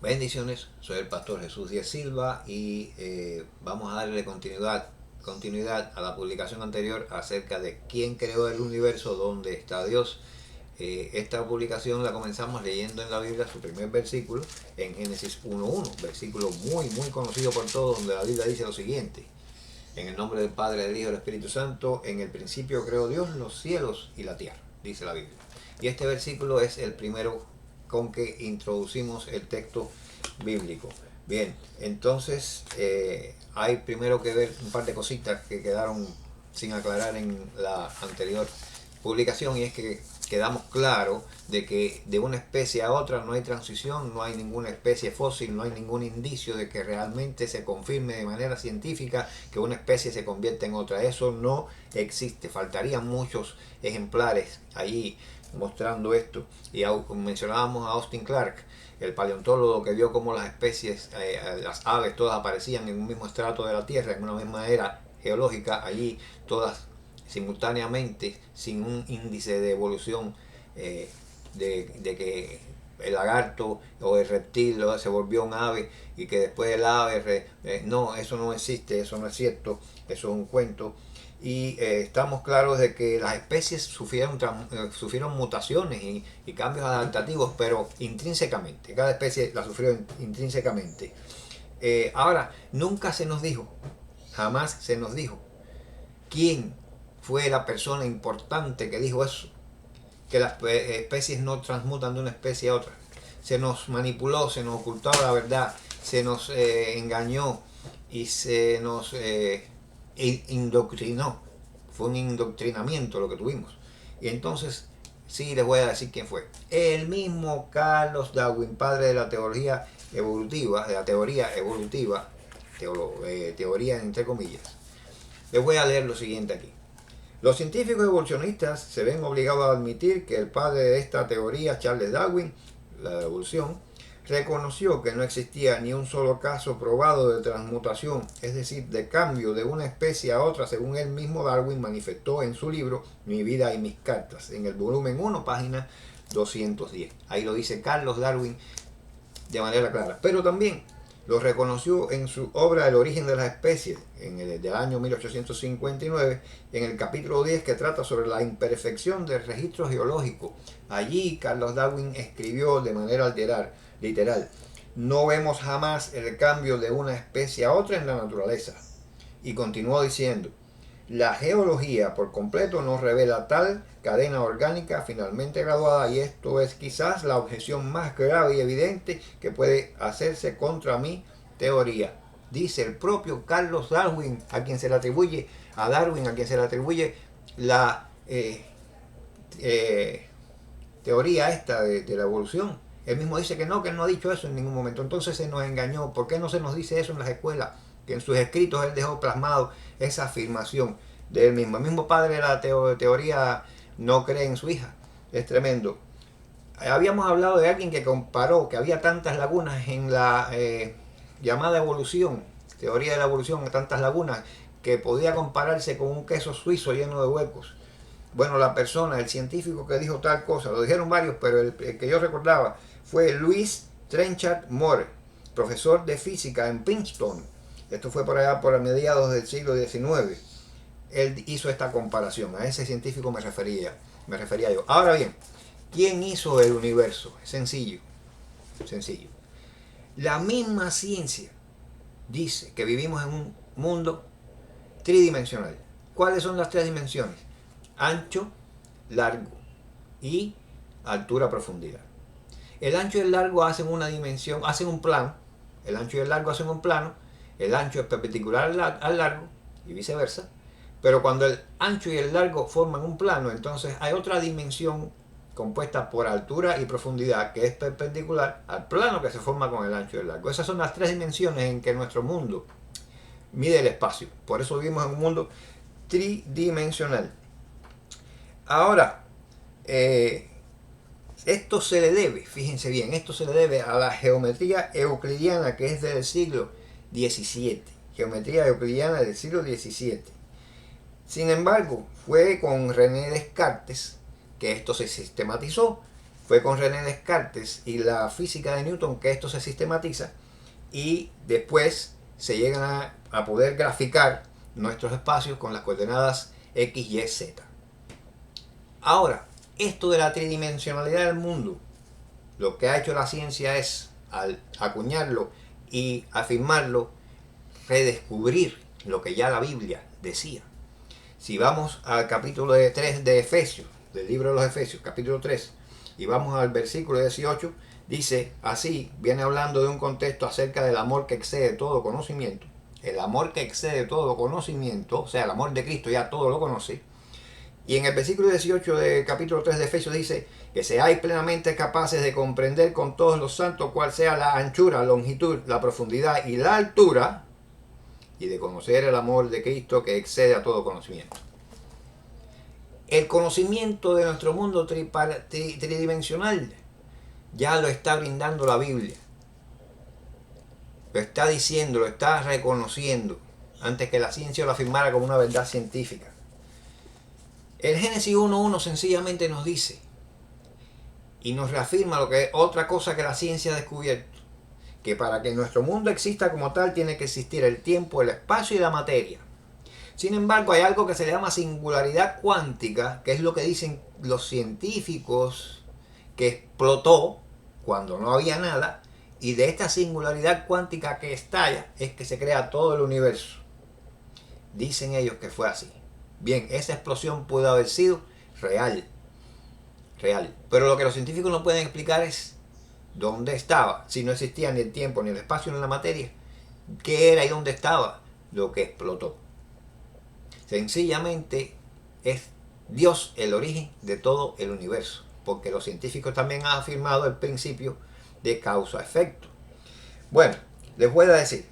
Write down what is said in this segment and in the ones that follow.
Bendiciones, soy el pastor Jesús Díaz Silva y vamos a darle continuidad a la publicación anterior acerca de quién creó el universo, dónde está Dios. Esta publicación la comenzamos leyendo en la Biblia su primer versículo en Génesis 1.1, versículo muy conocido por todos, donde la Biblia dice lo siguiente: en el nombre del Padre, del Hijo y del Espíritu Santo, en el principio creó Dios los cielos y la tierra, dice la Biblia. Y este versículo es el primero con que introducimos el texto bíblico. Bien, entonces hay primero que ver un par de cositas que quedaron sin aclarar en la anterior publicación, y es que quedamos claros de que de una especie a otra no hay transición, no hay ninguna especie fósil, no hay ningún indicio de que realmente se confirme de manera científica que una especie se convierte en otra. Eso no existe, faltarían muchos ejemplares allí mostrando esto. Y mencionábamos a Austin Clarke, el paleontólogo que vio cómo las especies, las aves todas aparecían en un mismo estrato de la Tierra, en una misma era geológica, allí todas simultáneamente, sin un índice de evolución de que el lagarto o el reptil se volvió un ave y que después el ave, no, eso no existe, eso no es cierto, eso es un cuento. Y estamos claros de que las especies sufrieron mutaciones y cambios adaptativos, pero intrínsecamente, cada especie la sufrió intrínsecamente. Ahora, nunca se nos dijo, jamás se nos dijo quién fue la persona importante que dijo eso, que las especies no transmutan de una especie a otra. Se nos manipuló, se nos ocultaba la verdad, se nos engañó y se nos indoctrinó. Fue un indoctrinamiento lo que tuvimos. Y entonces, sí, les voy a decir quién fue. El mismo Carlos Darwin, padre de la teoría evolutiva, teoría entre comillas. Les voy a leer lo siguiente aquí. Los científicos evolucionistas se ven obligados a admitir que el padre de esta teoría, Charles Darwin, la evolución, reconoció que no existía ni un solo caso probado de transmutación, es decir, de cambio de una especie a otra, según él mismo Darwin manifestó en su libro Mi vida y mis cartas, en el volumen 1, página 210. Ahí lo dice Carlos Darwin de manera clara. Pero también lo reconoció en su obra El origen de las especies, del año 1859, en el capítulo 10, que trata sobre la imperfección del registro geológico. Allí Carlos Darwin escribió de manera literal: no vemos jamás el cambio de una especie a otra en la naturaleza. Y continuó diciendo: la geología por completo nos revela tal cadena orgánica finalmente graduada, y esto es quizás la objeción más grave y evidente que puede hacerse contra mi teoría. Dice el propio Carlos Darwin, a quien se le atribuye, a Darwin, a quien se le atribuye la teoría esta de la evolución. Él mismo dice que él no ha dicho eso en ningún momento. Entonces se nos engañó. ¿Por qué no se nos dice eso en las escuelas? Que en sus escritos él dejó plasmado esa afirmación de él mismo. El mismo padre de la teoría no cree en su hija. Es tremendo. Habíamos hablado de alguien que comparó que había tantas lagunas en la llamada evolución, teoría de la evolución, tantas lagunas, que podía compararse con un queso suizo lleno de huecos. Bueno, la persona, el científico que dijo tal cosa, lo dijeron varios, pero el que yo recordaba fue Louis Trenchard Moore, profesor de física en Princeton. Esto fue por allá por mediados del siglo XIX. Él hizo esta comparación, a ese científico me refería yo. Ahora bien, ¿quién hizo el universo? Sencillo. La misma ciencia dice que vivimos en un mundo tridimensional. ¿Cuáles son las tres dimensiones? Ancho, largo y altura-profundidad. El ancho y el largo hacen una dimensión, hacen un plano. El ancho y el largo hacen un plano. El ancho es perpendicular al largo y viceversa. Pero cuando el ancho y el largo forman un plano, entonces hay otra dimensión compuesta por altura y profundidad que es perpendicular al plano que se forma con el ancho y el largo. Esas son las tres dimensiones en que nuestro mundo mide el espacio. Por eso vivimos en un mundo tridimensional. Ahora, esto se le debe, fíjense bien, esto se le debe a la geometría euclidiana, que es del siglo XVII. Geometría euclidiana del siglo XVII. Sin embargo, fue con René Descartes que esto se sistematizó. fue con René Descartes y la física de Newton que esto se sistematiza y después se llegan a poder graficar nuestros espacios con las coordenadas X, Y, Z. Ahora, esto de la tridimensionalidad del mundo, lo que ha hecho la ciencia es, al acuñarlo y afirmarlo, redescubrir lo que ya la Biblia decía. Si vamos al capítulo 3 de Efesios, del libro de los Efesios, capítulo 3, y vamos al versículo 18, dice así, viene hablando de un contexto acerca del amor que excede todo conocimiento. El amor que excede todo conocimiento, o sea, el amor de Cristo ya todo lo conoce. Y en el versículo 18 del capítulo 3 de Efesios dice que seáis plenamente capaces de comprender con todos los santos cuál sea la anchura, la longitud, la profundidad y la altura, y de conocer el amor de Cristo que excede a todo conocimiento. El conocimiento de nuestro mundo tridimensional ya lo está brindando la Biblia. Lo está diciendo, lo está reconociendo, antes que la ciencia lo afirmara como una verdad científica. El Génesis 1.1 sencillamente nos dice y nos reafirma lo que es otra cosa que la ciencia ha descubierto, que para que nuestro mundo exista como tal tiene que existir el tiempo, el espacio y la materia. Sin embargo, hay algo que se le llama singularidad cuántica, que es lo que dicen los científicos, que explotó cuando no había nada, y de esta singularidad cuántica que estalla es que se crea todo el universo. Dicen ellos que fue así. Bien, esa explosión pudo haber sido real, pero lo que los científicos no pueden explicar es dónde estaba, si no existía ni el tiempo, ni el espacio, ni la materia, qué era y dónde estaba lo que explotó. Sencillamente es Dios el origen de todo el universo, porque los científicos también han afirmado el principio de causa-efecto. Bueno, les voy a decir,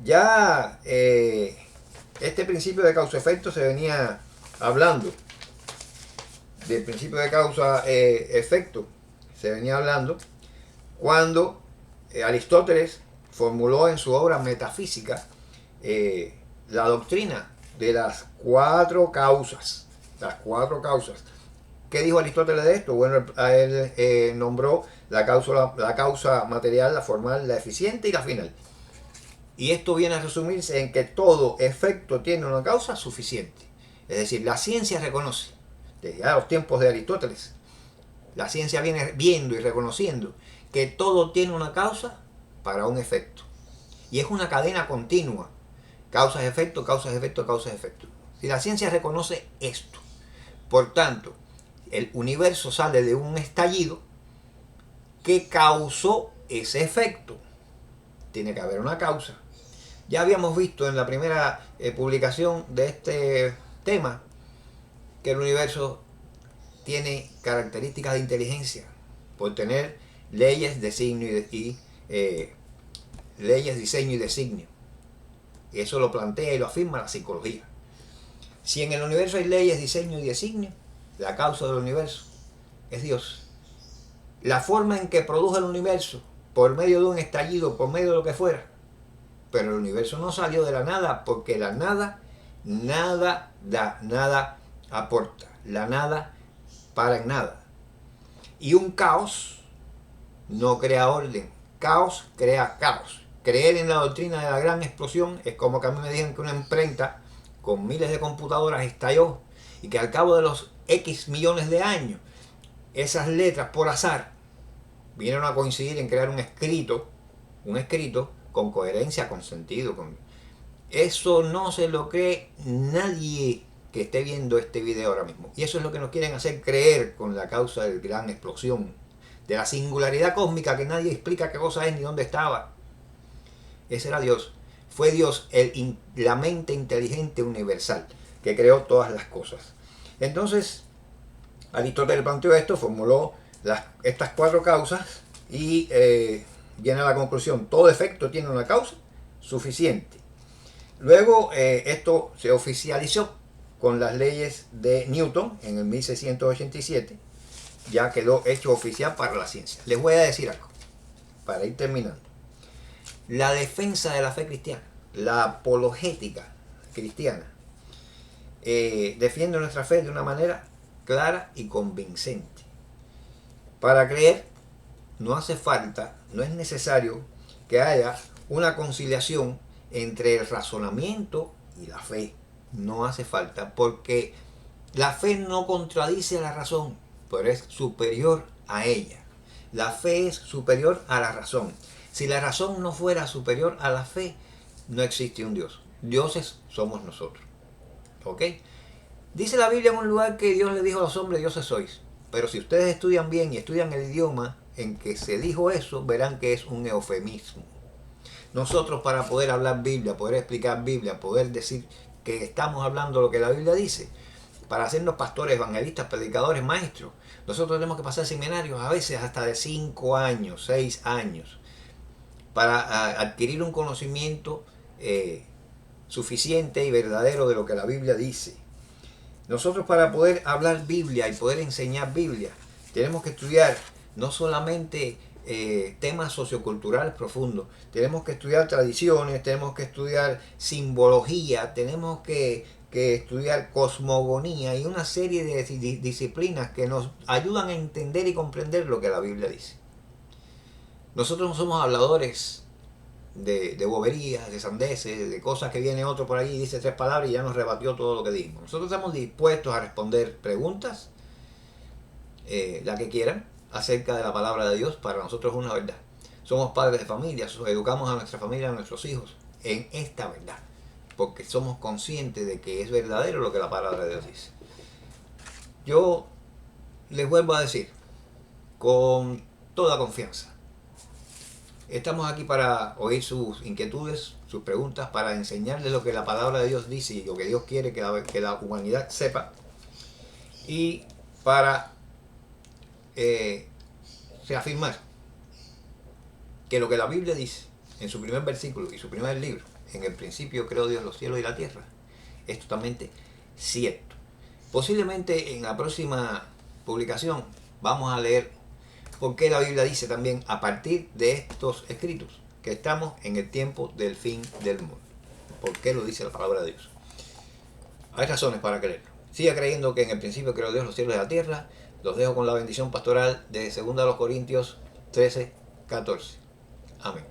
ya este principio de causa-efecto se venía hablando, del principio de causa-efecto se venía hablando cuando Aristóteles formuló en su obra Metafísica la doctrina de las cuatro causas. Las cuatro causas. ¿Qué dijo Aristóteles de esto? Bueno, a él nombró la causa material, la formal, la eficiente y la final. Y esto viene a resumirse en que todo efecto tiene una causa suficiente. Es decir, la ciencia reconoce, desde ya los tiempos de Aristóteles, la ciencia viene viendo y reconociendo que todo tiene una causa para un efecto. Y es una cadena continua. Causas, efectos, causas, efectos, causas, efectos. Si la ciencia reconoce esto, por tanto, el universo sale de un estallido que causó ese efecto. Tiene que haber una causa. Ya habíamos visto en la primera publicación de este tema que el universo tiene características de inteligencia por tener leyes, designio leyes, diseño y designio. Eso lo plantea y lo afirma la psicología. Si en el universo hay leyes, diseño y designio, la causa del universo es Dios. La forma en que produjo el universo, por medio de un estallido, por medio de lo que fuera, pero el universo no salió de la nada, porque la nada, nada da, nada aporta. La nada para en nada. Y un caos no crea orden. Caos crea caos. Creer en la doctrina de la gran explosión es como que a mí me digan que una imprenta con miles de computadoras estalló y que al cabo de los X millones de años esas letras por azar vinieron a coincidir en crear un escrito con coherencia, con sentido. Eso no se lo cree nadie que esté viendo este video ahora mismo. Y eso es lo que nos quieren hacer creer con la causa de la gran explosión, de la singularidad cósmica que nadie explica qué cosa es ni dónde estaba. Ese era Dios. Fue Dios, la mente inteligente universal, que creó todas las cosas. Entonces, Aristóteles planteó esto, formuló estas cuatro causas y viene a la conclusión: todo efecto tiene una causa suficiente. Luego esto se oficializó con las leyes de Newton en el 1687. Ya quedó hecho oficial para la ciencia. Les voy a decir algo para ir terminando. La defensa de la fe cristiana, la apologética cristiana, defiende nuestra fe de una manera clara y convincente. Para creer no hace falta, no es necesario que haya una conciliación entre el razonamiento y la fe. No hace falta, porque la fe no contradice a la razón, pero es superior a ella. La fe es superior a la razón. Si la razón no fuera superior a la fe, no existe un Dios. Dioses somos nosotros. ¿Ok? Dice la Biblia en un lugar que Dios le dijo a los hombres, dioses sois. Pero si ustedes estudian bien y estudian el idioma en que se dijo eso, verán que es un eufemismo. Nosotros, para poder hablar Biblia, poder explicar Biblia, poder decir que estamos hablando lo que la Biblia dice, para hacernos pastores, evangelistas, predicadores, maestros, nosotros tenemos que pasar seminarios a veces hasta de 5 años, 6 años, para adquirir un conocimiento suficiente y verdadero de lo que la Biblia dice. Nosotros, para poder hablar Biblia y poder enseñar Biblia, tenemos que estudiar no solamente temas socioculturales profundos, tenemos que estudiar tradiciones, tenemos que estudiar simbología, tenemos que estudiar cosmogonía y una serie de disciplinas que nos ayudan a entender y comprender lo que la Biblia dice. Nosotros no somos habladores de boberías, de sandeces, de cosas que viene otro por ahí y dice 3 palabras y ya nos rebatió todo lo que dijimos. Nosotros estamos dispuestos a responder preguntas, la que quieran, acerca de la palabra de Dios. Para nosotros es una verdad. Somos padres de familia, educamos a nuestra familia, a nuestros hijos en esta verdad, porque somos conscientes de que es verdadero lo que la palabra de Dios dice. Yo les vuelvo a decir, con toda confianza, estamos aquí para oír sus inquietudes, sus preguntas, para enseñarles lo que la palabra de Dios dice y lo que Dios quiere que la humanidad sepa, y para reafirmar que lo que la Biblia dice en su primer versículo y su primer libro, en el principio creó Dios los cielos y la tierra, es totalmente cierto. Posiblemente en la próxima publicación vamos a leer por qué la Biblia dice también, a partir de estos escritos, que estamos en el tiempo del fin del mundo. ¿Por qué lo dice la palabra de Dios? Hay razones para creerlo. Siga creyendo que en el principio creó Dios los cielos y la tierra. Los dejo con la bendición pastoral de 2 Corintios 13, 14. Amén.